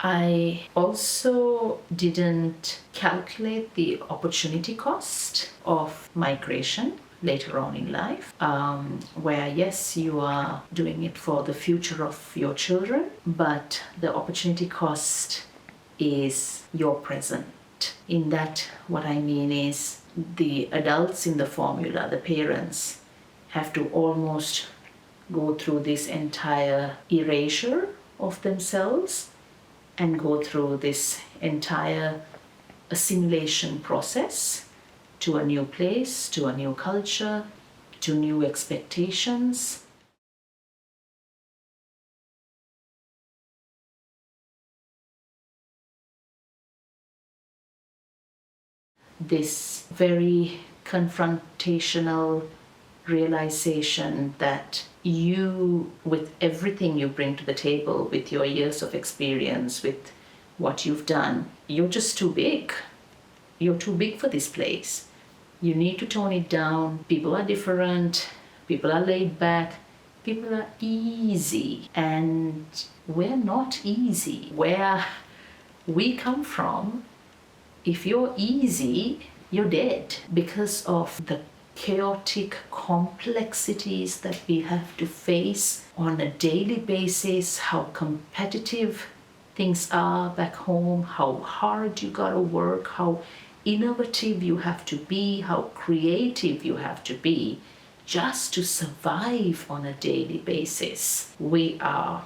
I also didn't calculate the opportunity cost of migration later on in life, where yes, you are doing it for the future of your children, but the opportunity cost is your present. In that, what I mean is the adults in the formula, the parents, have to almost go through this entire erasure of themselves and go through this entire assimilation process to a new place, to a new culture, to new expectations. This very confrontational realization that you, with everything you bring to the table, with your years of experience, with what you've done, you're just too big. You're too big for this place. You need to tone it down. People are different. People are laid back. People are easy. And we're not easy. Where we come from, if you're easy, you're dead because of the chaotic complexities that we have to face on a daily basis, how competitive things are back home, how hard you gotta work, how innovative you have to be, how creative you have to be just to survive on a daily basis. We are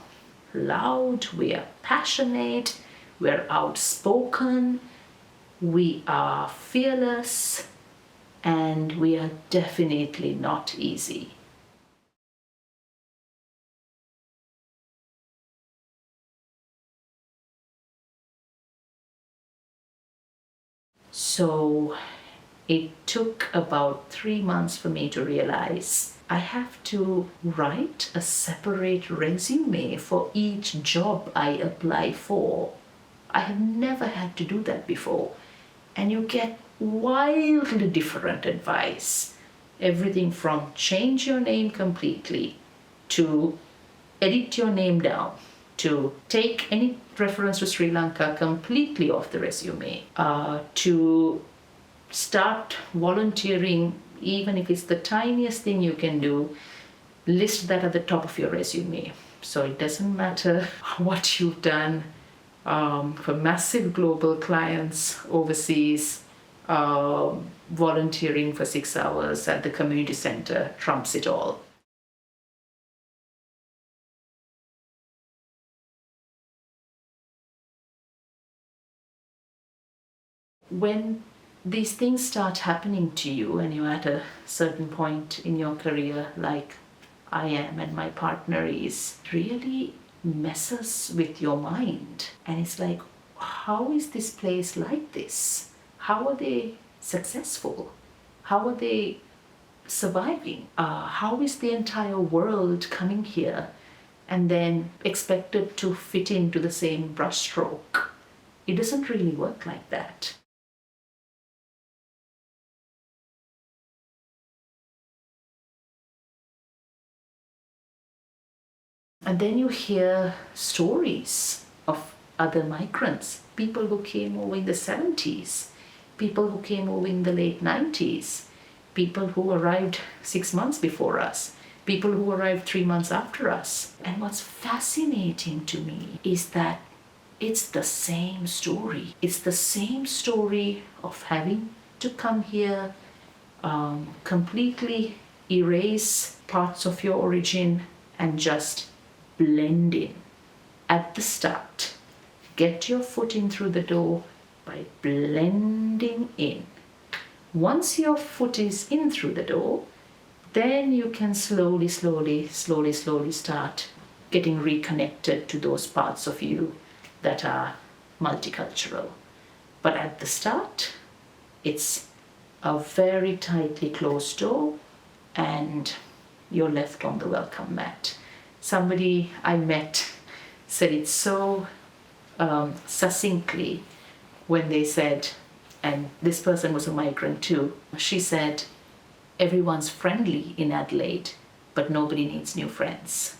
loud, we are passionate, we're outspoken, we are fearless, and we are definitely not easy. So it took about 3 months for me to realize I have to write a separate resume for each job I apply for. I have never had to do that before. And you get wildly different advice. Everything from change your name completely, to edit your name down, to take any reference to Sri Lanka completely off the resume, to start volunteering, even if it's the tiniest thing you can do, list that at the top of your resume. So it doesn't matter what you've done. For massive global clients overseas, volunteering for 6 hours at the community center trumps it all. When these things start happening to you and you're at a certain point in your career, like I am and my partner is, really messes with your mind. And it's like, how is this place like this? How are they successful? How are they surviving? How is the entire world coming here and then expected to fit into the same brushstroke? It doesn't really work like that. And then you hear stories of other migrants, people who came over in the 70s, people who came over in the late 90s, people who arrived 6 months before us, people who arrived 3 months after us. And what's fascinating to me is that it's the same story. It's the same story of having to come here, completely erase parts of your origin and just blend in at the start. Get your foot in through the door by blending in. Once your foot is in through the door, then you can slowly start getting reconnected to those parts of you that are multicultural. But at the start, it's a very tightly closed door and you're left on the welcome mat. Somebody I met said it so succinctly when they said, and this person was a migrant too, she said, everyone's friendly in Adelaide, but nobody needs new friends.